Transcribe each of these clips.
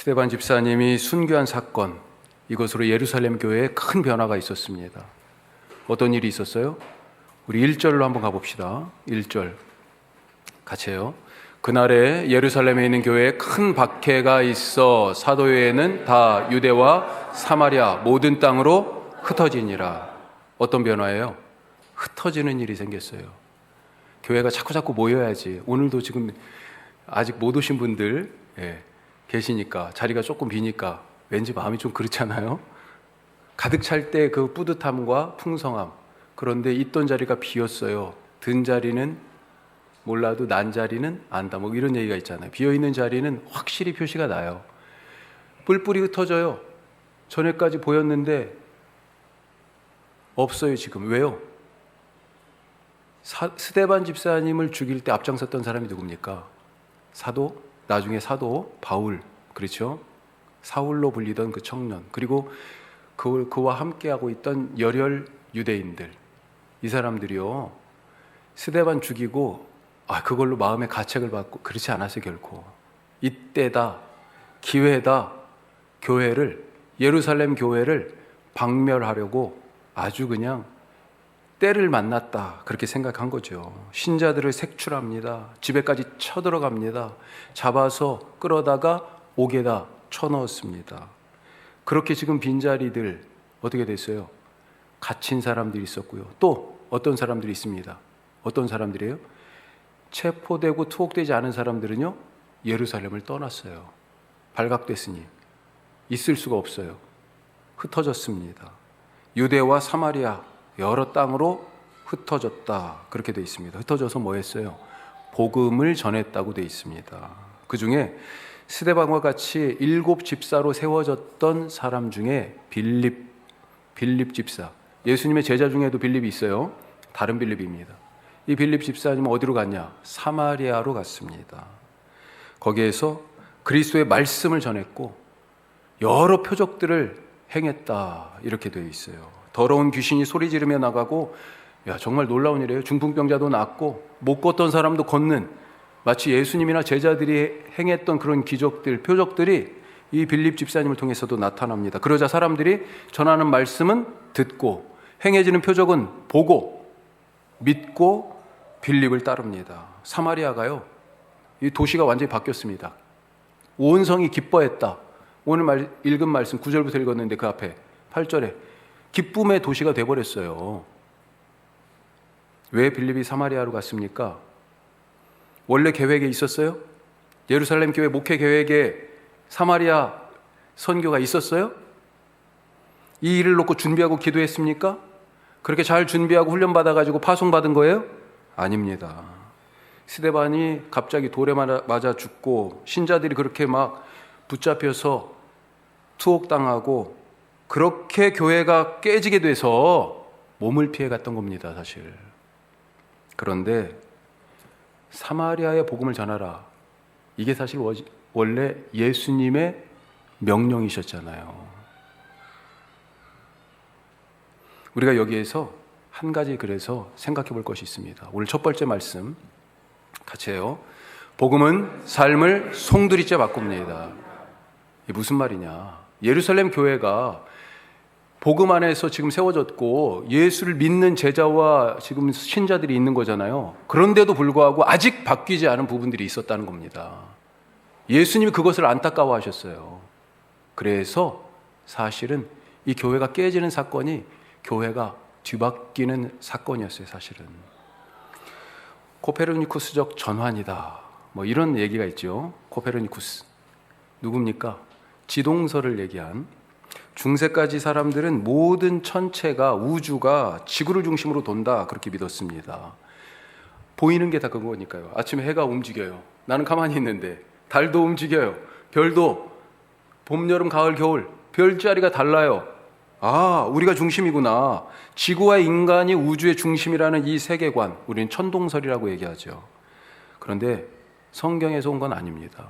스데반 집사님이 순교한 사건, 이것으로 예루살렘 교회에 큰 변화가 있었습니다. 어떤 일이 있었어요? 우리 1절로 한번 가봅시다. 1절 같이 해요. 그날에 예루살렘에 있는 교회에 큰 박해가 있어 사도회에는 다 유대와 사마리아 모든 땅으로 흩어지니라. 어떤 변화예요? 흩어지는 일이 생겼어요. 교회가 자꾸 모여야지. 오늘도 지금 아직 못 오신 분들 계시니까, 자리가 조금 비니까 왠지 마음이 좀 그렇잖아요. 가득 찰 때 그 뿌듯함과 풍성함. 그런데 있던 자리가 비었어요. 든 자리는 몰라도 난 자리는 안다, 뭐 이런 얘기가 있잖아요. 비어있는 자리는 확실히 표시가 나요. 뿔뿔이 흩어져요. 전에까지 보였는데 없어요 지금. 왜요? 스데반 집사님을 죽일 때 앞장섰던 사람이 누굽니까? 사도, 나중에 사도 바울, 그렇죠? 사울로 불리던 그 청년, 그리고 그와 함께하고 있던 열혈 유대인들, 이 사람들이요, 스데반 죽이고 그걸로 마음의 가책을 받고 그렇지 않았어요. 결코. 이때다, 기회다, 예루살렘 교회를 박멸하려고 아주 그냥 때를 만났다, 그렇게 생각한 거죠. 신자들을 색출합니다. 집에까지 쳐들어갑니다. 잡아서 끌어다가 옥에다 쳐넣었습니다. 그렇게 지금 빈자리들 어떻게 됐어요? 갇힌 사람들이 있었고요. 또 어떤 사람들이 있습니다. 어떤 사람들이에요? 체포되고 투옥되지 않은 사람들은요, 예루살렘을 떠났어요. 발각됐으니 있을 수가 없어요. 흩어졌습니다. 유대와 사마리아 여러 땅으로 흩어졌다, 그렇게 되어 있습니다. 흩어져서 뭐 했어요? 복음을 전했다고 되어 있습니다. 그 중에 스데반과 같이 7 집사로 세워졌던 사람 중에 빌립 집사, 예수님의 제자 중에도 빌립이 있어요. 다른 빌립입니다. 이 빌립 집사님은 어디로 갔냐? 사마리아로 갔습니다. 거기에서 그리스도의 말씀을 전했고 여러 표적들을 행했다, 이렇게 되어 있어요. 더러운 귀신이 소리 지르며 나가고, 정말 놀라운 일이에요. 중풍병자도 낫고 못 걷던 사람도 걷는, 마치 예수님이나 제자들이 행했던 그런 기적들, 표적들이 이 빌립 집사님을 통해서도 나타납니다. 그러자 사람들이 전하는 말씀은 듣고, 행해지는 표적은 보고, 믿고 빌립을 따릅니다. 사마리아가요, 이 도시가 완전히 바뀌었습니다. 온 성이 기뻐했다. 오늘 읽은 말씀 9절부터 읽었는데 그 앞에 8절에 기쁨의 도시가 돼버렸어요. 왜 빌립이 사마리아로 갔습니까? 원래 계획에 있었어요? 예루살렘 교회 목회 계획에 사마리아 선교가 있었어요? 이 일을 놓고 준비하고 기도했습니까? 그렇게 잘 준비하고 훈련받아가지고 파송받은 거예요? 아닙니다. 스데반이 갑자기 돌에 맞아 죽고 신자들이 그렇게 막 붙잡혀서 투옥당하고 그렇게 교회가 깨지게 돼서 몸을 피해 갔던 겁니다, 사실. 그런데 사마리아의 복음을 전하라, 이게 사실 원래 예수님의 명령이셨잖아요. 우리가 여기에서 한 가지 그래서 생각해 볼 것이 있습니다. 오늘 첫 번째 말씀 같이 해요. 복음은 삶을 송두리째 바꿉니다. 이게 무슨 말이냐? 예루살렘 교회가 복음 안에서 지금 세워졌고 예수를 믿는 제자와 지금 신자들이 있는 거잖아요. 그런데도 불구하고 아직 바뀌지 않은 부분들이 있었다는 겁니다. 예수님이 그것을 안타까워하셨어요. 그래서 사실은 이 교회가 깨지는 사건이 교회가 뒤바뀌는 사건이었어요, 사실은. 코페르니쿠스적 전환이다, 뭐 이런 얘기가 있죠. 코페르니쿠스 누굽니까? 지동설을 얘기한, 중세까지 사람들은 모든 천체가, 우주가 지구를 중심으로 돈다, 그렇게 믿었습니다. 보이는 게 다 그거니까요. 아침에 해가 움직여요. 나는 가만히 있는데 달도 움직여요. 별도 봄, 여름, 가을, 겨울 별자리가 달라요. 우리가 중심이구나. 지구와 인간이 우주의 중심이라는 이 세계관, 우리는 천동설이라고 얘기하죠. 그런데 성경에서 온 건 아닙니다.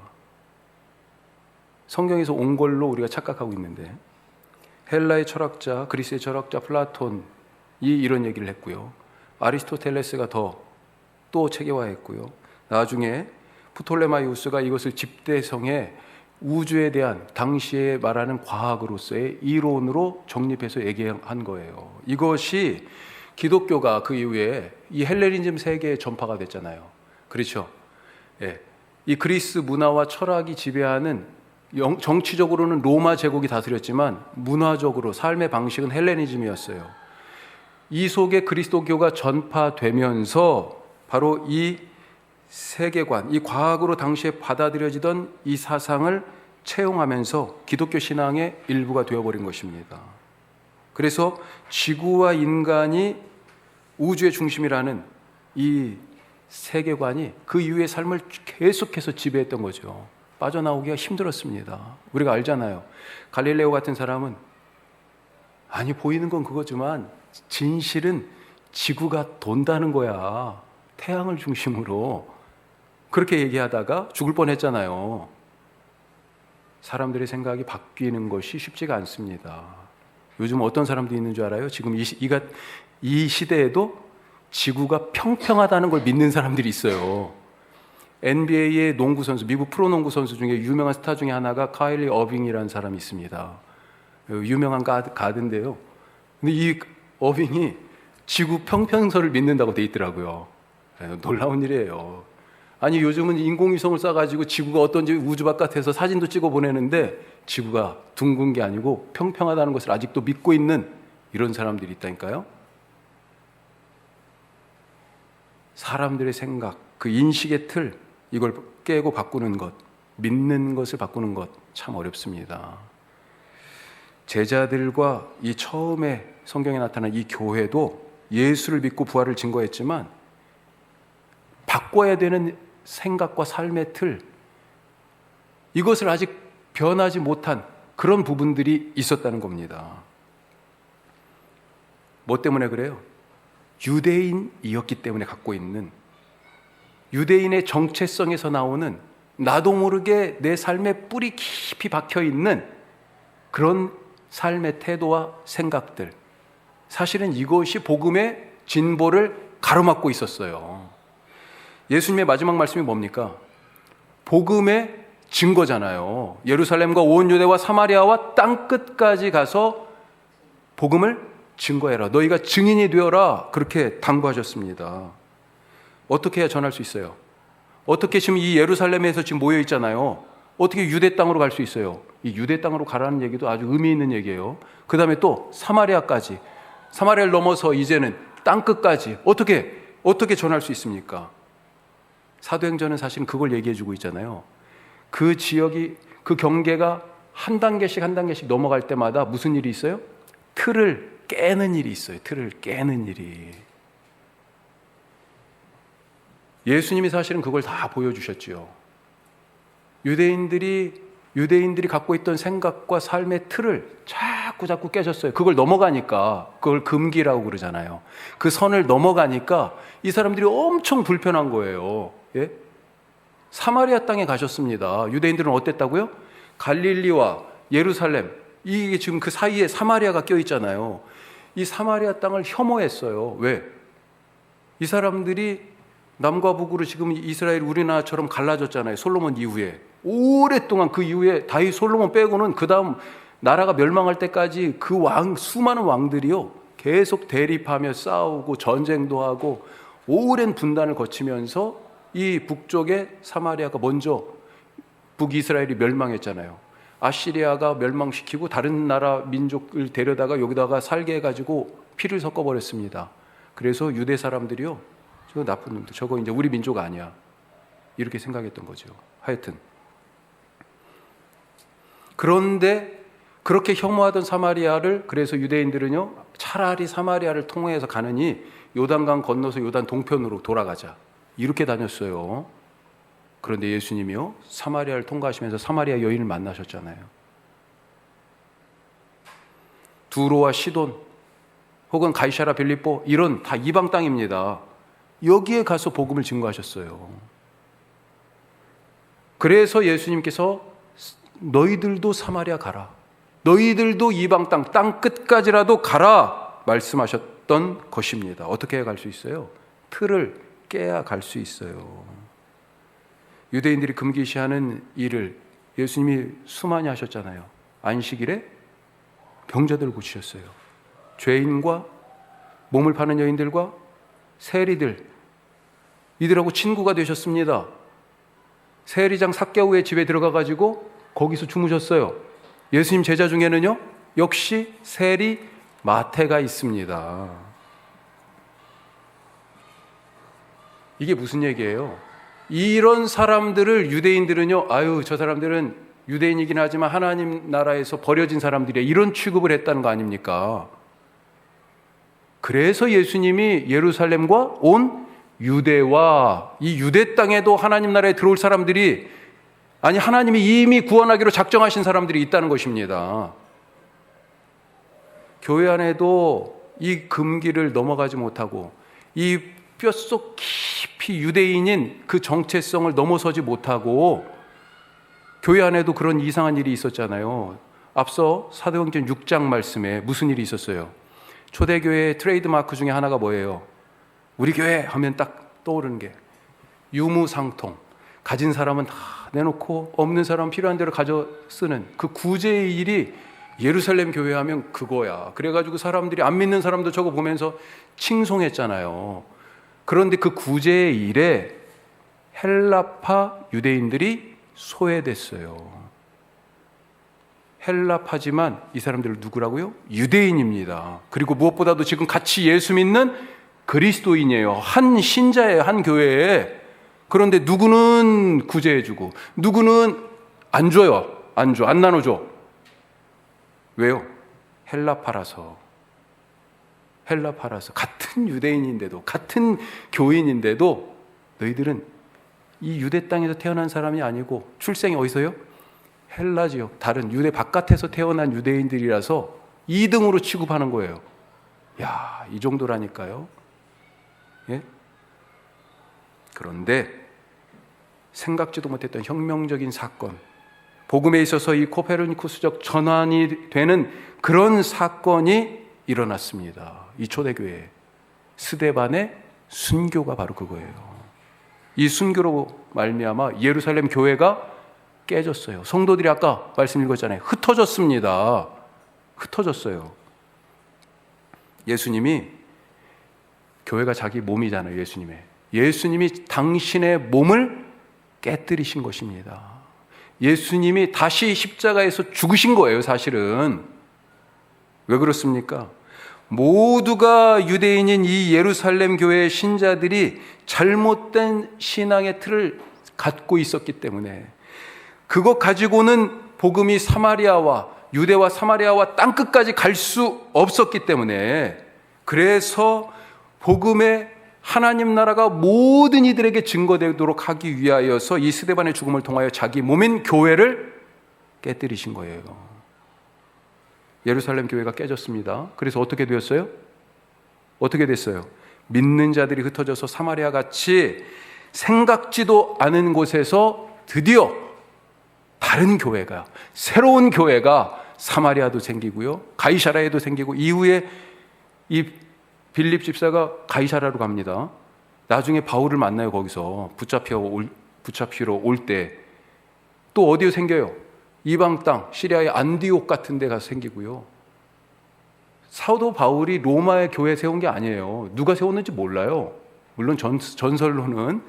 성경에서 온 걸로 우리가 착각하고 있는데, 헬라의 철학자, 그리스의 철학자 플라톤이 이런 얘기를 했고요. 아리스토텔레스가 또 체계화했고요. 나중에 프톨레마이우스가 이것을 집대성의 우주에 대한 당시에 말하는 과학으로서의 이론으로 정립해서 얘기한 거예요. 이것이 기독교가 그 이후에 이 헬레니즘 세계에 전파가 됐잖아요. 그렇죠? 예. 이 그리스 문화와 철학이 지배하는, 정치적으로는 로마 제국이 다스렸지만 문화적으로 삶의 방식은 헬레니즘이었어요. 이 속에 그리스도교가 전파되면서 바로 이 세계관, 이 과학으로 당시에 받아들여지던 이 사상을 채용하면서 기독교 신앙의 일부가 되어버린 것입니다. 그래서 지구와 인간이 우주의 중심이라는 이 세계관이 그 이후의 삶을 계속해서 지배했던 거죠. 빠져나오기가 힘들었습니다. 우리가 알잖아요. 갈릴레오 같은 사람은 아니 보이는 건 그거지만 진실은 지구가 돈다는 거야. 태양을 중심으로. 그렇게 얘기하다가 죽을 뻔했잖아요. 사람들의 생각이 바뀌는 것이 쉽지가 않습니다. 요즘 어떤 사람도 있는 줄 알아요? 지금 이 시대에도 지구가 평평하다는 걸 믿는 사람들이 있어요. NBA의 농구 선수, 미국 프로농구 선수 중에 유명한 스타 중에 하나가 카일리 어빙이라는 사람이 있습니다. 유명한 가드인데요. 근데 이 어빙이 지구 평평설을 믿는다고 돼 있더라고요. 놀라운 일이에요. 아니 요즘은 인공위성을 쏴가지고 지구가 어떤지 우주 바깥에서 사진도 찍어 보내는데 지구가 둥근 게 아니고 평평하다는 것을 아직도 믿고 있는 이런 사람들이 있다니까요. 사람들의 생각, 그 인식의 틀, 이걸 깨고 바꾸는 것, 믿는 것을 바꾸는 것 참 어렵습니다. 제자들과 이 처음에 성경에 나타난 이 교회도 예수를 믿고 부활을 증거했지만 바꿔야 되는 생각과 삶의 틀, 이것을 아직 변하지 못한 그런 부분들이 있었다는 겁니다. 뭐 때문에 그래요? 유대인이었기 때문에 갖고 있는, 유대인의 정체성에서 나오는 나도 모르게 내 삶에 뿌리 깊이 박혀 있는 그런 삶의 태도와 생각들, 사실은 이것이 복음의 진보를 가로막고 있었어요. 예수님의 마지막 말씀이 뭡니까? 복음의 증거잖아요. 예루살렘과 온 유대와 사마리아와 땅끝까지 가서 복음을 증거해라. 너희가 증인이 되어라. 그렇게 당부하셨습니다. 어떻게 해야 전할 수 있어요? 어떻게 지금 이 예루살렘에서 지금 모여 있잖아요. 어떻게 유대 땅으로 갈 수 있어요? 이 유대 땅으로 가라는 얘기도 아주 의미 있는 얘기예요. 그 다음에 또 사마리아까지, 사마리아를 넘어서 이제는 땅끝까지 어떻게 전할 수 있습니까? 사도행전은 사실은 그걸 얘기해 주고 있잖아요. 그 지역이, 그 경계가 한 단계씩 넘어갈 때마다 무슨 일이 있어요? 틀을 깨는 일이 있어요. 틀을 깨는 일이. 예수님이 사실은 그걸 다 보여주셨지요. 유대인들이 갖고 있던 생각과 삶의 틀을 자꾸 깨졌어요. 그걸 넘어가니까, 그걸 금기라고 그러잖아요. 그 선을 넘어가니까 이 사람들이 엄청 불편한 거예요. 예? 사마리아 땅에 가셨습니다. 유대인들은 어땠다고요? 갈릴리와 예루살렘, 이게 지금 그 사이에 사마리아가 껴있잖아요. 이 사마리아 땅을 혐오했어요. 왜? 이 사람들이 남과 북으로 지금 이스라엘 우리나라처럼 갈라졌잖아요. 솔로몬 이후에. 오랫동안 그 이후에 다윗 솔로몬 빼고는 그 다음 나라가 멸망할 때까지 그 수많은 왕들이요, 계속 대립하며 싸우고 전쟁도 하고 오랜 분단을 거치면서 이 북쪽의 사마리아가 먼저 북이스라엘이 멸망했잖아요. 아시리아가 멸망시키고 다른 나라 민족을 데려다가 여기다가 살게 해가지고 피를 섞어버렸습니다. 그래서 유대 사람들이요, 저 나쁜 놈들, 저거 이제 우리 민족 아니야, 이렇게 생각했던 거죠. 하여튼 그런데 그렇게 혐오하던 사마리아를, 그래서 유대인들은요, 차라리 사마리아를 통해서 가느니 요단강 건너서 요단 동편으로 돌아가자, 이렇게 다녔어요. 그런데 예수님이요, 사마리아를 통과하시면서 사마리아 여인을 만나셨잖아요. 두로와 시돈 혹은 가이사라 빌립보, 이런 다 이방 땅입니다. 여기에 가서 복음을 증거하셨어요. 그래서 예수님께서 너희들도 사마리아 가라, 너희들도 이방 땅 끝까지라도 가라 말씀하셨던 것입니다. 어떻게 해야 갈 수 있어요? 틀을 깨야 갈 수 있어요. 유대인들이 금기시하는 일을 예수님이 수많이 하셨잖아요. 안식일에 병자들을 고치셨어요. 죄인과 몸을 파는 여인들과 세리들, 이들하고 친구가 되셨습니다. 세리장 삭개오의 집에 들어가가지고 거기서 주무셨어요. 예수님 제자 중에는요, 역시 세리 마태가 있습니다. 이게 무슨 얘기예요? 이런 사람들을 유대인들은요, 아유, 저 사람들은 유대인이긴 하지만 하나님 나라에서 버려진 사람들이야, 이런 취급을 했다는 거 아닙니까? 그래서 예수님이 예루살렘과 온 유대와 이 유대 땅에도 하나님 나라에 들어올 사람들이, 아니 하나님이 이미 구원하기로 작정하신 사람들이 있다는 것입니다. 교회 안에도 이 금기를 넘어가지 못하고 이 뼛속 깊이 유대인인 그 정체성을 넘어서지 못하고 교회 안에도 그런 이상한 일이 있었잖아요. 앞서 사도행전 6장 말씀에 무슨 일이 있었어요? 초대교회의 트레이드마크 중에 하나가 뭐예요? 우리 교회 하면 딱 떠오르는 게 유무상통, 가진 사람은 다 내놓고 없는 사람은 필요한 대로 가져 쓰는 그 구제의 일이 예루살렘 교회 하면 그거야. 그래가지고 사람들이, 안 믿는 사람도 저거 보면서 칭송했잖아요. 그런데 그 구제의 일에 헬라파 유대인들이 소외됐어요. 헬라파지만 이 사람들은 누구라고요? 유대인입니다. 그리고 무엇보다도 지금 같이 예수 믿는 그리스도인이에요. 한 신자예요, 한 교회에. 그런데 누구는 구제해주고 누구는 안 줘요. 안 나눠줘. 왜요? 헬라파라서. 같은 유대인인데도, 같은 교인인데도 너희들은 이 유대 땅에서 태어난 사람이 아니고 출생이 어디서요? 헬라 지역, 다른 유대 바깥에서 태어난 유대인들이라서 2등으로 취급하는 거예요. 야, 이 정도라니까요. 예? 그런데 생각지도 못했던 혁명적인 사건, 복음에 있어서 이 코페르니쿠스적 전환이 되는 그런 사건이 일어났습니다. 이 초대교회 스데반의 순교가 바로 그거예요. 이 순교로 말미암아 예루살렘 교회가 깨졌어요. 성도들이 아까 말씀 읽었잖아요. 흩어졌습니다. 흩어졌어요. 예수님이, 교회가 자기 몸이잖아요. 예수님이 당신의 몸을 깨뜨리신 것입니다. 예수님이 다시 십자가에서 죽으신 거예요. 사실은 왜 그렇습니까? 모두가 유대인인 이 예루살렘 교회의 신자들이 잘못된 신앙의 틀을 갖고 있었기 때문에, 그것 가지고는 복음이 사마리아와 유대와 사마리아와 땅끝까지 갈 수 없었기 때문에, 그래서 복음의 하나님 나라가 모든 이들에게 증거되도록 하기 위하여서 이 스데반의 죽음을 통하여 자기 몸인 교회를 깨뜨리신 거예요. 예루살렘 교회가 깨졌습니다. 그래서 어떻게 되었어요? 어떻게 됐어요? 믿는 자들이 흩어져서 사마리아 같이 생각지도 않은 곳에서 드디어 다른 교회가, 새로운 교회가 사마리아도 생기고요, 가이사라에도 생기고, 이후에 이 빌립 집사가 가이사라로 갑니다. 나중에 바울을 만나요. 거기서 붙잡히러 올 때 또 어디에 생겨요? 이방 땅, 시리아의 안디옥 같은 데 가서 생기고요. 사도 바울이 로마의 교회 세운 게 아니에요. 누가 세웠는지 몰라요. 물론 전설로는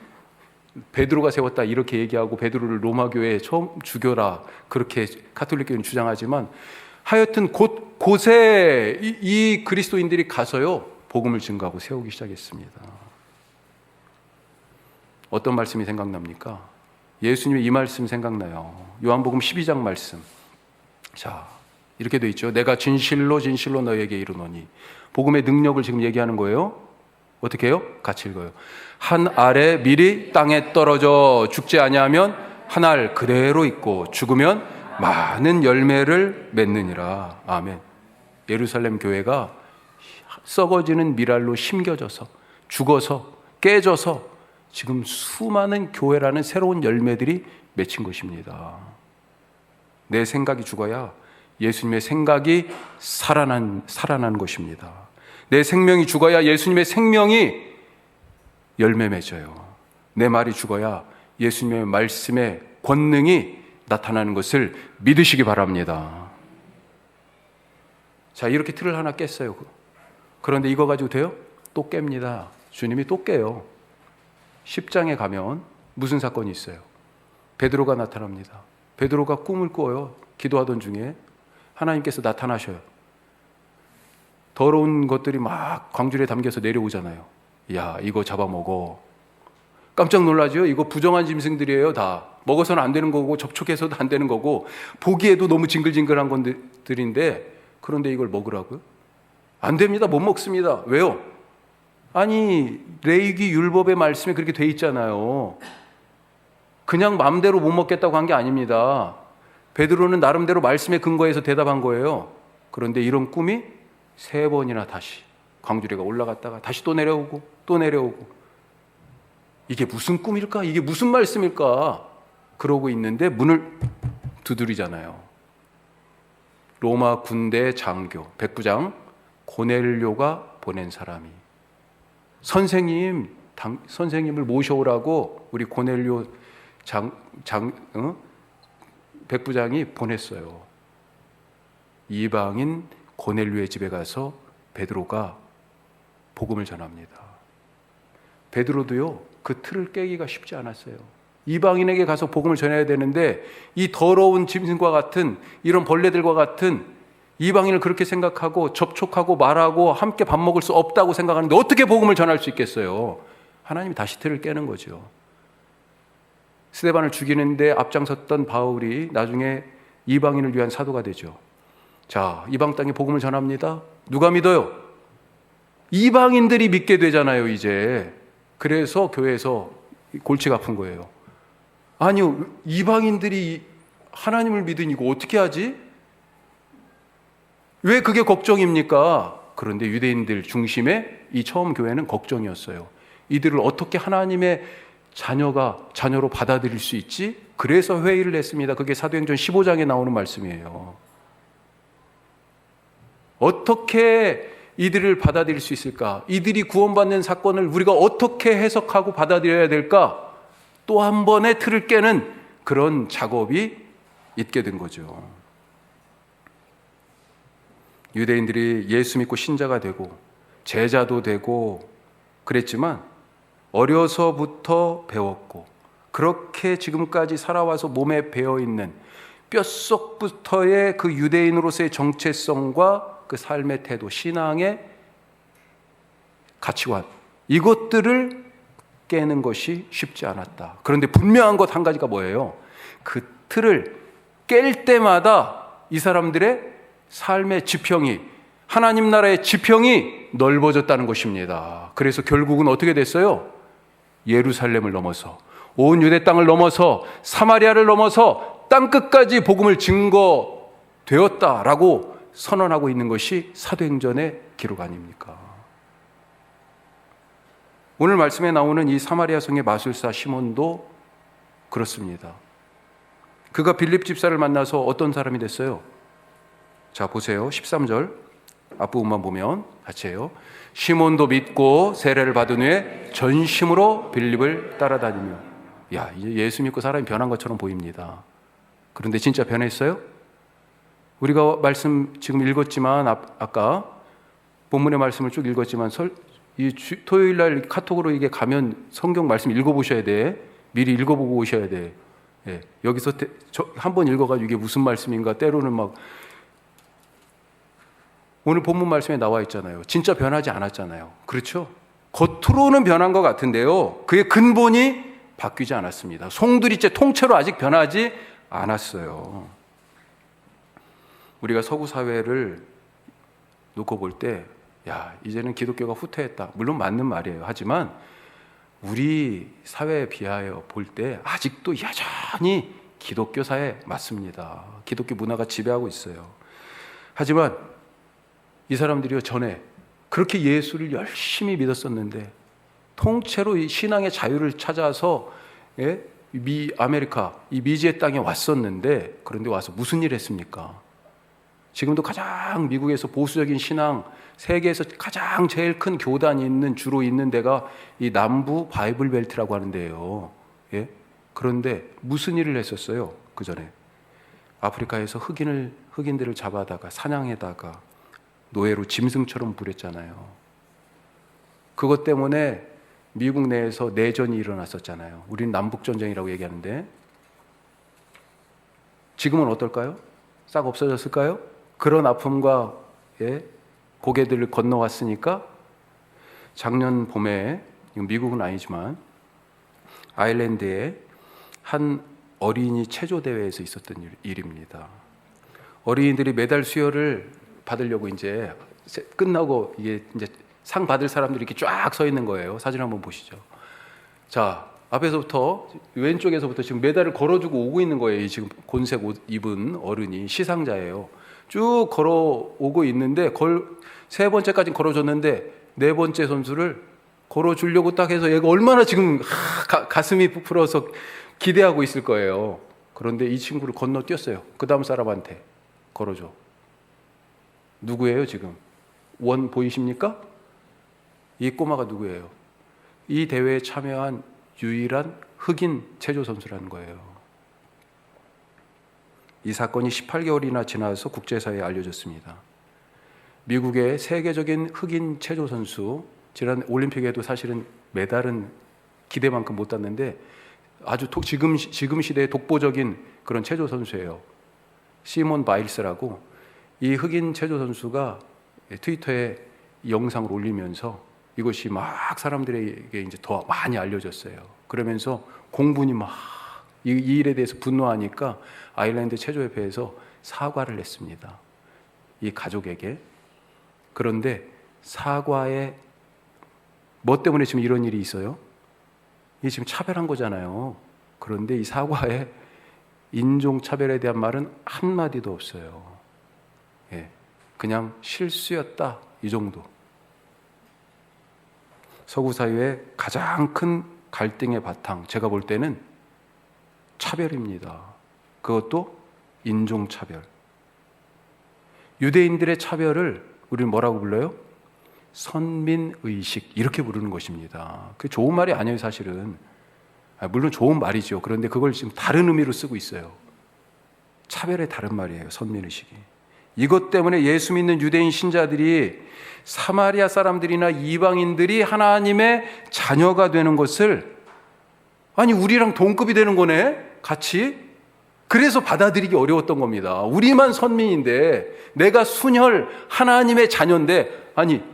베드로가 세웠다 이렇게 얘기하고, 베드로를 로마 교회에 처음 죽여라 그렇게 가톨릭 교회는 주장하지만, 하여튼 곳에 이 그리스도인들이 가서요 복음을 증거하고 세우기 시작했습니다. 어떤 말씀이 생각납니까? 예수님의 이 말씀 생각나요. 요한복음 12장 말씀. 자, 이렇게 돼 있죠. 내가 진실로 진실로 너에게 이르노니. 복음의 능력을 지금 얘기하는 거예요. 어떻게 해요? 같이 읽어요. 한 알의 밀이 땅에 떨어져 죽지 아니하면 한 알 그대로 있고 죽으면 많은 열매를 맺느니라. 아멘. 예루살렘 교회가 썩어지는 밀알로 심겨져서 죽어서 깨져서 지금 수많은 교회라는 새로운 열매들이 맺힌 것입니다. 내 생각이 죽어야 예수님의 생각이 살아난 것입니다. 내 생명이 죽어야 예수님의 생명이 열매 맺어요. 내 말이 죽어야 예수님의 말씀의 권능이 나타나는 것을 믿으시기 바랍니다. 자, 이렇게 틀을 하나 깼어요. 그런데 이거 가지고 돼요? 또 깹니다. 주님이 또 깨요. 10장에 가면 무슨 사건이 있어요? 베드로가 나타납니다. 베드로가 꿈을 꿔요. 기도하던 중에 하나님께서 나타나셔요. 더러운 것들이 막 광줄에 담겨서 내려오잖아요. 야, 이거 잡아먹어. 깜짝 놀라죠? 이거 부정한 짐승들이에요. 다 먹어서는 안 되는 거고 접촉해서도 안 되는 거고 보기에도 너무 징글징글한 것들인데, 그런데 이걸 먹으라고요? 안 됩니다. 못 먹습니다. 왜요? 아니, 레위기 율법의 말씀에 그렇게 돼 있잖아요. 그냥 마음대로 못 먹겠다고 한 게 아닙니다. 베드로는 나름대로 말씀에 근거해서 대답한 거예요. 그런데 이런 꿈이 3번이나 다시 광주리가 올라갔다가 다시 또 내려오고 또 내려오고, 이게 무슨 꿈일까? 이게 무슨 말씀일까? 그러고 있는데 문을 두드리잖아요. 로마 군대 장교 백부장 고넬료가 보낸 사람이, 선생님을 모셔오라고 우리 고넬료 백부장이 보냈어요. 이방인 고넬료의 집에 가서 베드로가 복음을 전합니다. 베드로도요, 그 틀을 깨기가 쉽지 않았어요. 이방인에게 가서 복음을 전해야 되는데 이 더러운 짐승과 같은 이런 벌레들과 같은 이방인을 그렇게 생각하고 접촉하고 말하고 함께 밥 먹을 수 없다고 생각하는데 어떻게 복음을 전할 수 있겠어요? 하나님이 다시 틀을 깨는 거죠. 스데반을 죽이는데 앞장섰던 바울이 나중에 이방인을 위한 사도가 되죠. 자, 이방 땅에 복음을 전합니다. 누가 믿어요? 이방인들이 믿게 되잖아요, 이제. 그래서 교회에서 골치가 아픈 거예요. 아니요, 이방인들이 하나님을 믿으니 이거 어떻게 하지? 왜 그게 걱정입니까? 그런데 유대인들 중심의 이 처음 교회는 걱정이었어요. 이들을 어떻게 하나님의 자녀로 받아들일 수 있지? 그래서 회의를 했습니다. 그게 사도행전 15장에 나오는 말씀이에요. 어떻게 이들을 받아들일 수 있을까? 이들이 구원받는 사건을 우리가 어떻게 해석하고 받아들여야 될까? 또 한 번의 틀을 깨는 그런 작업이 있게 된 거죠. 유대인들이 예수 믿고 신자가 되고 제자도 되고 그랬지만 어려서부터 배웠고 그렇게 지금까지 살아와서 몸에 배어있는 뼛속부터의 그 유대인으로서의 정체성과 그 삶의 태도, 신앙의 가치관, 이것들을 깨는 것이 쉽지 않았다. 그런데 분명한 것 한 가지가 뭐예요? 그 틀을 깰 때마다 이 사람들의 삶의 지평이, 하나님 나라의 지평이 넓어졌다는 것입니다. 그래서 결국은 어떻게 됐어요? 예루살렘을 넘어서 온 유대 땅을 넘어서 사마리아를 넘어서 땅끝까지 복음을 증거되었다라고 선언하고 있는 것이 사도행전의 기록 아닙니까? 오늘 말씀에 나오는 이 사마리아 성의 마술사 시몬도 그렇습니다. 그가 빌립 집사를 만나서 어떤 사람이 됐어요? 자, 보세요. 13절 앞부분만 보면 같이 해요. 시몬도 믿고 세례를 받은 후에 전심으로 빌립을 따라다니며. 야, 이제 예수 믿고 사람이 변한 것처럼 보입니다. 그런데 진짜 변했어요? 우리가 말씀 지금 읽었지만 아까 본문의 말씀을 쭉 읽었지만 토요일 날 카톡으로 이게 가면 성경 말씀 읽어보셔야 돼. 미리 읽어보고 오셔야 돼. 예, 여기서 한번 읽어가지고 이게 무슨 말씀인가 때로는 막 오늘 본문 말씀에 나와 있잖아요. 진짜 변하지 않았잖아요. 그렇죠? 겉으로는 변한 것 같은데요. 그의 근본이 바뀌지 않았습니다. 송두리째 통째로 아직 변하지 않았어요. 우리가 서구 사회를 놓고 볼 때, 야, 이제는 기독교가 후퇴했다. 물론 맞는 말이에요. 하지만 우리 사회에 비하여 볼 때 아직도 여전히 기독교 사회 맞습니다. 기독교 문화가 지배하고 있어요. 하지만 이 사람들이요, 전에 그렇게 예수를 열심히 믿었었는데 통째로 이 신앙의 자유를 찾아서 아메리카, 이 미지의 땅에 왔었는데, 그런데 와서 무슨 일을 했습니까? 지금도 가장 미국에서 보수적인 신앙, 세계에서 가장 제일 큰 교단이 주로 있는 데가 이 남부 바이블 벨트라고 하는데요. 예? 그런데 무슨 일을 했었어요? 그 전에 아프리카에서 흑인들을 잡아다가 사냥해다가 노예로 짐승처럼 부렸잖아요. 그것 때문에 미국 내에서 내전이 일어났었잖아요. 우리는 남북전쟁이라고 얘기하는데 지금은 어떨까요? 싹 없어졌을까요? 그런 아픔과 고개들을 건너왔으니까 작년 봄에, 미국은 아니지만 아일랜드에 한 어린이 체조 대회에서 있었던 일입니다. 어린이들이 메달 수여를 받으려고 이제 끝나고 이게 이제 상 받을 사람들이 이렇게 쫙 서 있는 거예요. 사진 한번 보시죠. 자, 앞에서부터 왼쪽에서부터 지금 메달을 걸어주고 오고 있는 거예요. 이 지금 곤색 옷 입은 어른이 시상자예요. 쭉 걸어오고 있는데 세 번째까지 걸어줬는데 네 번째 선수를 걸어주려고 딱 해서 얘가 얼마나 지금 가슴이 부풀어서 기대하고 있을 거예요. 그런데 이 친구를 건너뛰었어요. 그 다음 사람한테 걸어줘. 누구예요 지금? 원 보이십니까? 이 꼬마가 누구예요? 이 대회에 참여한 유일한 흑인 체조 선수라는 거예요. 이 사건이 18개월이나 지나서 국제사회에 알려졌습니다. 미국의 세계적인 흑인 체조 선수, 지난 올림픽에도 사실은 메달은 기대만큼 못 땄는데 아주 지금 시대의 독보적인 그런 체조 선수예요. 시몬 바일스라고. 이 흑인 체조 선수가 트위터에 영상을 올리면서 이것이 막 사람들에게 이제 더 많이 알려졌어요. 그러면서 공분이 막 이 일에 대해서 분노하니까 아일랜드 체조협회에서 사과를 냈습니다. 이 가족에게. 그런데 사과에 뭐 때문에 지금 이런 일이 있어요? 이게 지금 차별한 거잖아요. 그런데 이 사과에 인종차별에 대한 말은 한마디도 없어요. 그냥 실수였다, 이 정도. 서구 사회의 가장 큰 갈등의 바탕, 제가 볼 때는 차별입니다. 그것도 인종차별. 유대인들의 차별을 우리는 뭐라고 불러요? 선민의식, 이렇게 부르는 것입니다. 그게 좋은 말이 아니에요, 사실은. 물론 좋은 말이죠. 그런데 그걸 지금 다른 의미로 쓰고 있어요. 차별의 다른 말이에요, 선민의식이. 이것 때문에 예수 믿는 유대인 신자들이 사마리아 사람들이나 이방인들이 하나님의 자녀가 되는 것을, 아니 우리랑 동급이 되는 거네, 같이. 그래서 받아들이기 어려웠던 겁니다. 우리만 선민인데, 내가 순혈 하나님의 자녀인데, 아니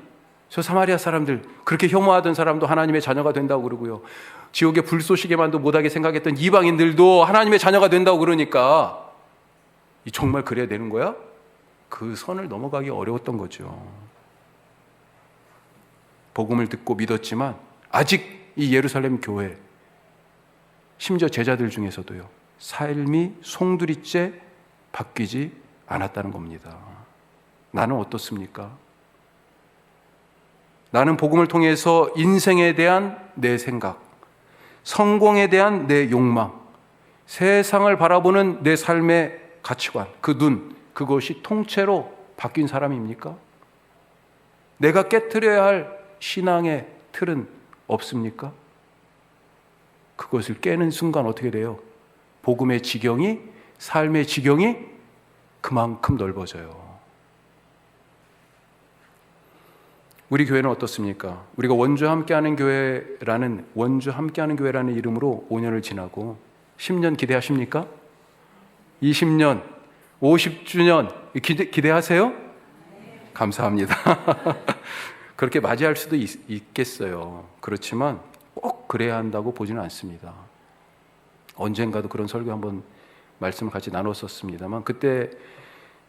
저 사마리아 사람들, 그렇게 혐오하던 사람도 하나님의 자녀가 된다고 그러고요, 지옥의 불쏘시개만도 못하게 생각했던 이방인들도 하나님의 자녀가 된다고 그러니까 정말 그래야 되는 거야? 그 선을 넘어가기 어려웠던 거죠. 복음을 듣고 믿었지만 아직 이 예루살렘 교회, 심지어 제자들 중에서도요, 삶이 송두리째 바뀌지 않았다는 겁니다. 나는 어떻습니까? 나는 복음을 통해서 인생에 대한 내 생각, 성공에 대한 내 욕망, 세상을 바라보는 내 삶의 가치관, 그 눈, 그것이 통째로 바뀐 사람입니까? 내가 깨트려야 할 신앙의 틀은 없습니까? 그것을 깨는 순간 어떻게 돼요? 복음의 지경이, 삶의 지경이 그만큼 넓어져요. 우리 교회는 어떻습니까? 우리가 원주 함께하는 교회라는 이름으로 5년을 지나고 10년 기대하십니까? 20년, 50주년 기대하세요? 감사합니다. 그렇게 맞이할 수도 있겠어요. 그렇지만 꼭 그래야 한다고 보지는 않습니다. 언젠가도 그런 설교 한번 말씀을 같이 나눴었습니다만, 그때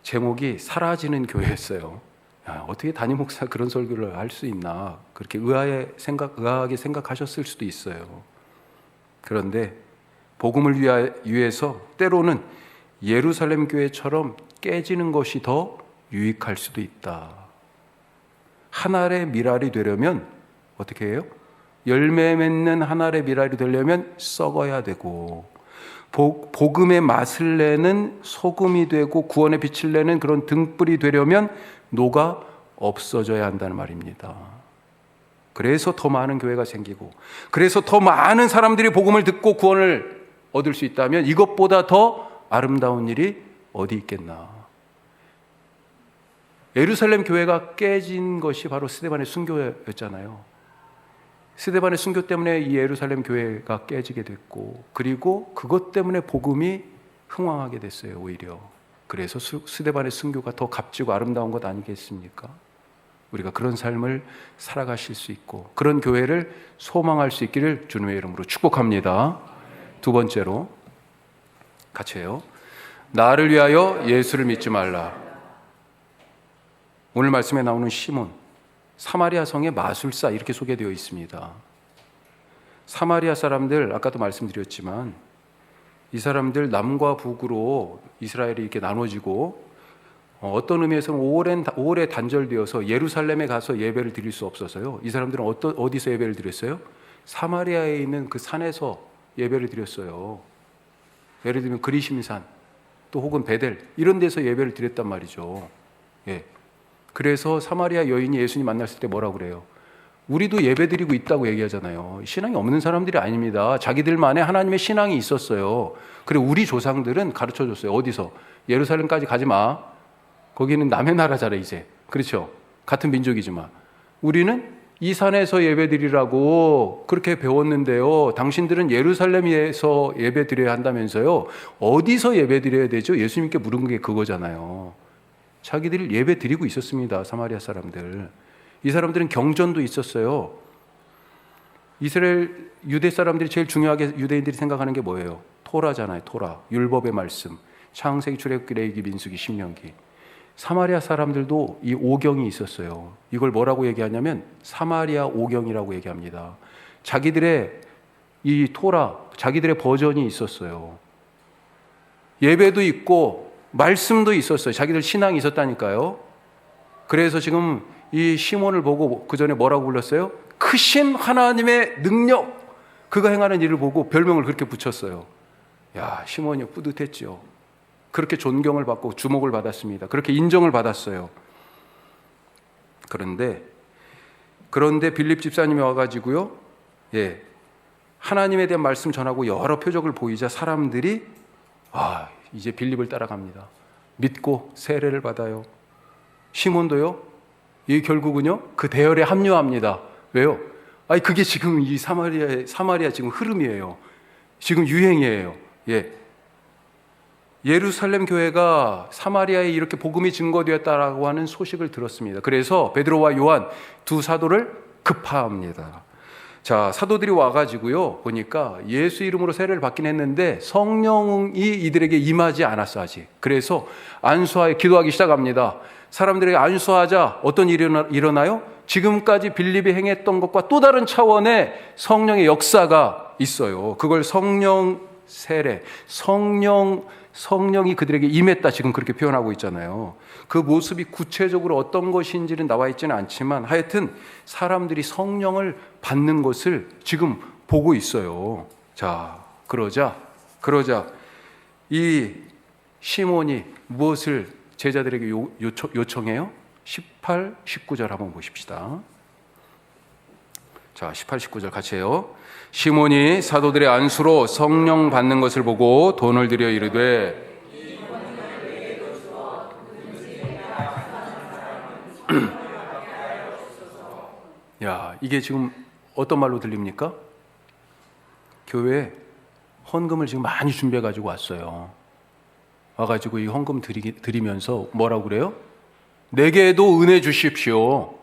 제목이 사라지는 교회였어요. 어떻게 담임 목사 그런 설교를 할 수 있나, 그렇게 의아하게 생각하셨을 수도 있어요. 그런데 복음을 위해서 때로는 예루살렘 교회처럼 깨지는 것이 더 유익할 수도 있다. 한 알의 밀알이 되려면 어떻게 해요? 열매 맺는 한 알의 밀알이 되려면 썩어야 되고, 복음의 맛을 내는 소금이 되고 구원의 빛을 내는 그런 등불이 되려면 녹아 없어져야 한다는 말입니다. 그래서 더 많은 교회가 생기고, 그래서 더 많은 사람들이 복음을 듣고 구원을 얻을 수 있다면 이것보다 더 아름다운 일이 어디 있겠나. 예루살렘 교회가 깨진 것이 바로 스데반의 순교였잖아요. 스데반의 순교 때문에 이 예루살렘 교회가 깨지게 됐고, 그리고 그것 때문에 복음이 흥왕하게 됐어요. 오히려 그래서 스데반의 순교가 더 값지고 아름다운 것 아니겠습니까? 우리가 그런 삶을 살아가실 수 있고 그런 교회를 소망할 수 있기를 주님의 이름으로 축복합니다. 두 번째로 같이 해요. 나를 위하여 예수를 믿지 말라. 오늘 말씀에 나오는 시몬, 사마리아 성의 마술사 이렇게 소개되어 있습니다. 사마리아 사람들, 아까도 말씀드렸지만 이 사람들 남과 북으로 이스라엘이 이렇게 나눠지고 어떤 의미에서는 오래 단절되어서 예루살렘에 가서 예배를 드릴 수 없어서요. 이 사람들은 어디서 예배를 드렸어요? 사마리아에 있는 그 산에서 예배를 드렸어요. 예를 들면 그리심산, 또 혹은 베델 이런 데서 예배를 드렸단 말이죠. 예. 그래서 사마리아 여인이 예수님 만났을 때 뭐라고 그래요? 우리도 예배드리고 있다고 얘기하잖아요. 신앙이 없는 사람들이 아닙니다. 자기들만의 하나님의 신앙이 있었어요. 그리고 우리 조상들은 가르쳐줬어요. 어디서? 예루살렘까지 가지 마. 거기는 남의 나라잖아요 이제. 그렇죠? 같은 민족이지만 우리는 이 산에서 예배드리라고 그렇게 배웠는데요. 당신들은 예루살렘에서 예배드려야 한다면서요. 어디서 예배드려야 되죠? 예수님께 물은 게 그거잖아요. 자기들이 예배 드리고 있었습니다. 사마리아 사람들. 이 사람들은 경전도 있었어요. 이스라엘 유대 사람들이 제일 중요하게 유대인들이 생각하는 게 뭐예요? 토라잖아요. 토라. 율법의 말씀. 창세기, 출애굽기, 레위기, 민수기, 신명기. 사마리아 사람들도 이 오경이 있었어요. 이걸 뭐라고 얘기하냐면 사마리아 오경이라고 얘기합니다. 자기들의 이 토라, 자기들의 버전이 있었어요. 예배도 있고 말씀도 있었어요. 자기들 신앙이 있었다니까요. 그래서 지금 이 시몬을 보고 그 전에 뭐라고 불렀어요? 크신 하나님의 능력, 그가 행하는 일을 보고 별명을 그렇게 붙였어요. 야, 시몬이 뿌듯했죠. 그렇게 존경을 받고 주목을 받았습니다. 그렇게 인정을 받았어요. 그런데 빌립 집사님이 와가지고요, 예, 하나님에 대한 말씀 전하고 여러 표적을 보이자 사람들이 이제 빌립을 따라갑니다. 믿고 세례를 받아요. 시몬도요, 이 결국은요 그 대열에 합류합니다. 왜요? 그게 지금 이 사마리아 지금 흐름이에요. 지금 유행이에요. 예. 예루살렘 교회가 사마리아에 이렇게 복음이 증거되었다라고 하는 소식을 들었습니다. 그래서 베드로와 요한 두 사도를 급파합니다. 자, 사도들이 와가지고요 보니까 예수 이름으로 세례를 받긴 했는데 성령이 이들에게 임하지 않았어 아직. 그래서 기도하기 시작합니다. 사람들에게 안수하자 어떤 일이 일어나요? 지금까지 빌립이 행했던 것과 또 다른 차원의 성령의 역사가 있어요. 그걸 성령 세례, 성령이 그들에게 임했다, 지금 그렇게 표현하고 있잖아요. 그 모습이 구체적으로 어떤 것인지는 나와 있지는 않지만 하여튼 사람들이 성령을 받는 것을 지금 보고 있어요. 자, 그러자 이 시몬이 무엇을 제자들에게 요청해요? 18, 19절 한번 보십시다. 자, 18, 19절 같이 해요. 시몬이 사도들의 안수로 성령 받는 것을 보고 돈을 들여 이르되 야, 이게 지금 어떤 말로 들립니까? 교회에 헌금을 지금 많이 준비해 가지고 왔어요. 와가지고 이 헌금 드리면서 뭐라고 그래요? 내게도 은혜 주십시오.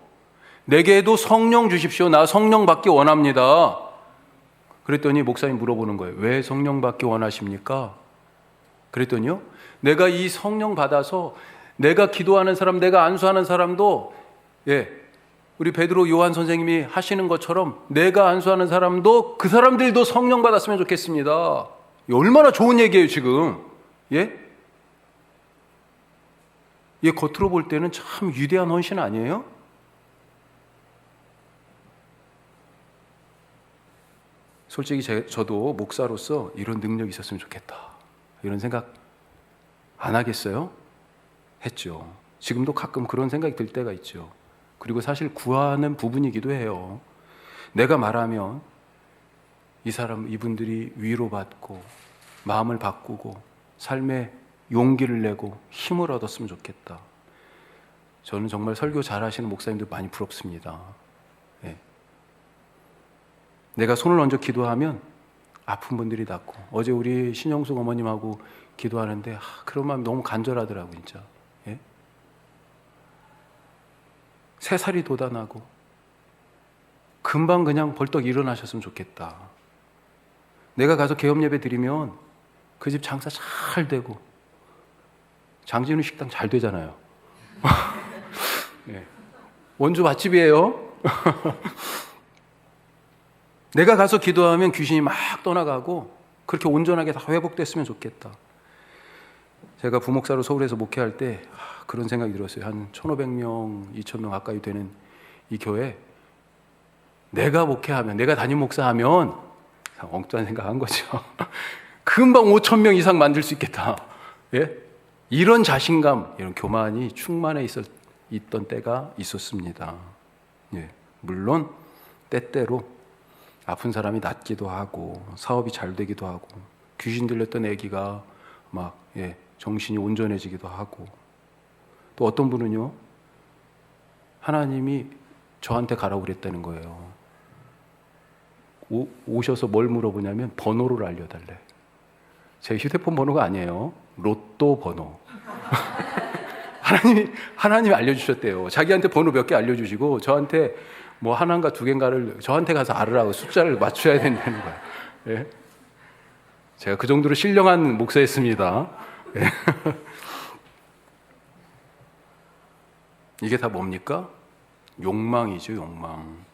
내게도 성령 주십시오. 나 성령 받기 원합니다. 그랬더니 목사님 물어보는 거예요. 왜 성령 받기 원하십니까? 그랬더니요, 내가 이 성령 받아서 내가 기도하는 사람, 내가 안수하는 사람도, 우리 베드로 요한 선생님이 하시는 것처럼 내가 안수하는 사람도 그 사람들도 성령 받았으면 좋겠습니다. 얼마나 좋은 얘기예요 지금. 겉으로 볼 때는 참 위대한 헌신 아니에요? 솔직히 저도 목사로서 이런 능력이 있었으면 좋겠다, 이런 생각 안 하겠어요? 했죠. 지금도 가끔 그런 생각이 들 때가 있죠. 그리고 사실 구하는 부분이기도 해요. 내가 말하면 이분들이 위로받고 마음을 바꾸고 삶의 용기를 내고 힘을 얻었으면 좋겠다. 저는 정말 설교 잘하시는 목사님들 많이 부럽습니다. 예. 내가 손을 얹어 기도하면 아픈 분들이 낫고, 어제 우리 신영숙 어머님하고 기도하는데 그런 마음이 너무 간절하더라고 진짜. 예? 새 살이 돋아나고 금방 그냥 벌떡 일어나셨으면 좋겠다. 내가 가서 개업 예배 드리면 그 집 장사 잘 되고, 장진우 식당 잘 되잖아요. 네. 원주 맛집이에요. 내가 가서 기도하면 귀신이 막 떠나가고 그렇게 온전하게 다 회복됐으면 좋겠다. 제가 부목사로 서울에서 목회할 때 그런 생각이 들었어요. 한 1,500명, 2,000명 가까이 되는 이 교회, 내가 목회하면, 내가 담임 목사하면, 엉뚱한 생각한 거죠. 금방 5,000명 이상 만들 수 있겠다. 예? 이런 자신감, 이런 교만이 충만해 있던 때가 있었습니다. 예. 물론 때때로 아픈 사람이 낫기도 하고 사업이 잘 되기도 하고 귀신 들렸던 아기가 막 정신이 온전해지기도 하고, 또 어떤 분은요, 하나님이 저한테 가라고 그랬다는 거예요. 오셔서 뭘 물어보냐면 번호를 알려달래. 제 휴대폰 번호가 아니에요. 로또 번호. 하나님이 알려주셨대요. 자기한테 번호 몇 개 알려주시고 저한테 뭐 하나인가 두 개인가를 저한테 가서 알으라고 숫자를 맞춰야 된다는 거예요. 예? 제가 그 정도로 신령한 목사였습니다. 예. 이게 다 뭡니까? 욕망이죠, 욕망.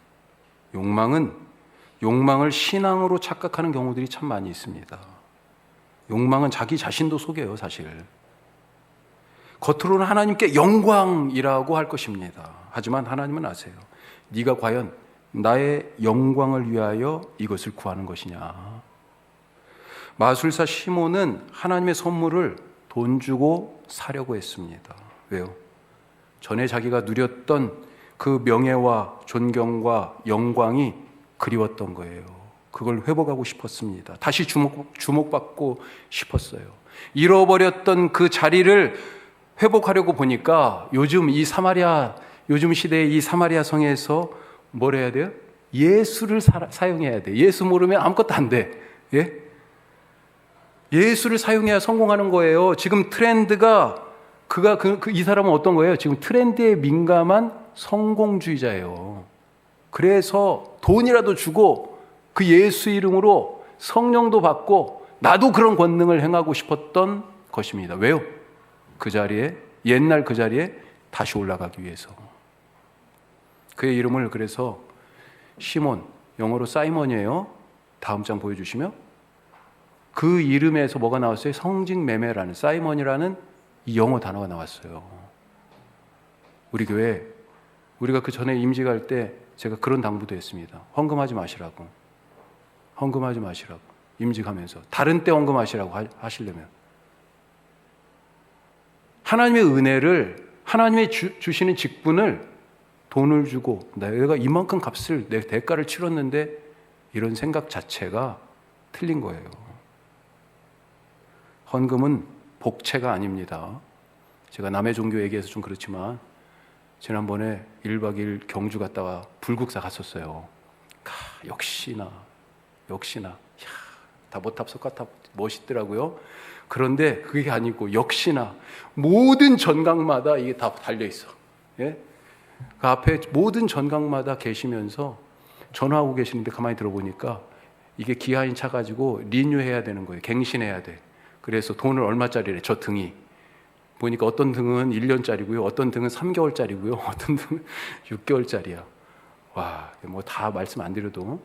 욕망을 신앙으로 착각하는 경우들이 참 많이 있습니다. 욕망은 자기 자신도 속여요, 사실. 겉으로는 하나님께 영광이라고 할 것입니다. 하지만 하나님은 아세요. 네가 과연 나의 영광을 위하여 이것을 구하는 것이냐. 마술사 시몬은 하나님의 선물을 돈 주고 사려고 했습니다. 왜요? 전에 자기가 누렸던 그 명예와 존경과 영광이 그리웠던 거예요. 그걸 회복하고 싶었습니다. 다시 주목받고 싶었어요. 잃어버렸던 그 자리를 회복하려고 보니까 요즘 시대의 이 사마리아 성에서 뭘 해야 돼요? 예수를 사용해야 돼. 예수 모르면 아무것도 안 돼. 예? 예수를 사용해야 성공하는 거예요. 지금 트렌드가 이 사람은 어떤 거예요? 지금 트렌드에 민감한 성공주의자예요. 그래서 돈이라도 주고 그 예수 이름으로 성령도 받고 나도 그런 권능을 행하고 싶었던 것입니다. 왜요? 옛날 그 자리에 다시 올라가기 위해서. 그의 이름을 그래서 시몬, 영어로 사이먼이에요. 다음 장 보여주시면 그 이름에서 뭐가 나왔어요? 성직매매라는, 사이먼이라는 이 영어 단어가 나왔어요. 우리 교회, 우리가 그 전에 임직할 때 제가 그런 당부도 했습니다. 헌금하지 마시라고. 임직하면서 다른 때 헌금하시라고 하시려면. 하나님의 은혜를, 하나님의 주시는 직분을 돈을 주고 내가 이만큼 값을, 내 대가를 치렀는데, 이런 생각 자체가 틀린 거예요. 헌금은 복채가 아닙니다. 제가 남의 종교 얘기해서 좀 그렇지만 지난번에 1박 2일 경주 갔다가 불국사 갔었어요. 역시나 다보탑 석가탑 멋있더라고요. 그런데 그게 아니고 역시나 모든 전강마다 이게 다 달려있어. 예? 그 앞에 모든 전강마다 계시면서 전화하고 계시는데 가만히 들어보니까 이게 기아인 차 가지고 리뉴해야 되는 거예요. 갱신해야 돼. 그래서 돈을 얼마짜리래, 저 등이. 보니까 어떤 등은 1년짜리고요. 어떤 등은 3개월짜리고요. 어떤 등은 6개월짜리야. 와, 뭐 다 말씀 안 드려도.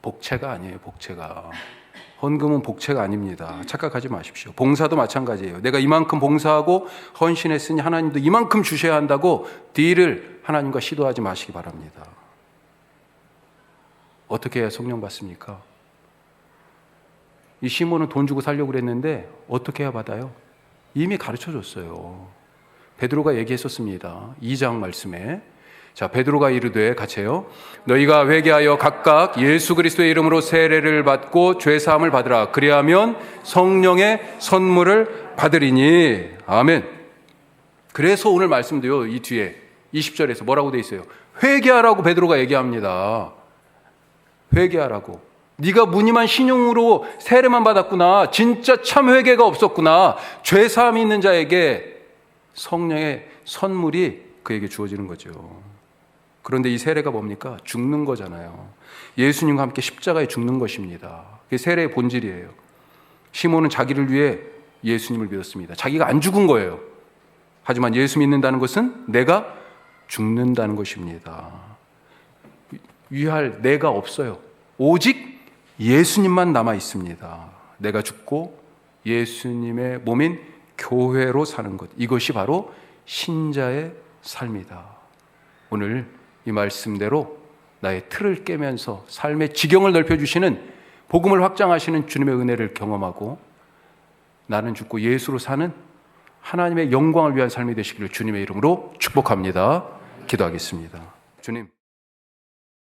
복채가 아니에요, 복채가. 헌금은 복채가 아닙니다. 착각하지 마십시오. 봉사도 마찬가지예요. 내가 이만큼 봉사하고 헌신했으니 하나님도 이만큼 주셔야 한다고 딜을 하나님과 시도하지 마시기 바랍니다. 어떻게 해야 성령 받습니까? 이 시몬은 돈 주고 살려고 그랬는데 어떻게 해야 받아요? 이미 가르쳐 줬어요. 베드로가 얘기했었습니다. 2장 말씀에 자, 베드로가 이르되 같이요. 너희가 회개하여 각각 예수 그리스도의 이름으로 세례를 받고 죄 사함을 받으라. 그리하면 성령의 선물을 받으리니. 아멘. 그래서 오늘 말씀도요. 이 뒤에 20절에서 뭐라고 돼 있어요? 회개하라고 베드로가 얘기합니다. 회개하라고. 네가 무늬만 신용으로 세례만 받았구나. 진짜 참 회개가 없었구나. 죄 사함이 있는 자에게 성령의 선물이 그에게 주어지는 거죠. 그런데 이 세례가 뭡니까? 죽는 거잖아요. 예수님과 함께 십자가에 죽는 것입니다. 그게 세례의 본질이에요. 시몬은 자기를 위해 예수님을 믿었습니다. 자기가 안 죽은 거예요. 하지만 예수 믿는다는 것은 내가 죽는다는 것입니다. 위할 내가 없어요. 오직 예수님만 남아 있습니다. 내가 죽고 예수님의 몸인 교회로 사는 것. 이것이 바로 신자의 삶이다. 오늘 이 말씀대로 나의 틀을 깨면서 삶의 지경을 넓혀주시는 복음을 확장하시는 주님의 은혜를 경험하고 나는 죽고 예수로 사는 하나님의 영광을 위한 삶이 되시기를 주님의 이름으로 축복합니다. 기도하겠습니다. 주님.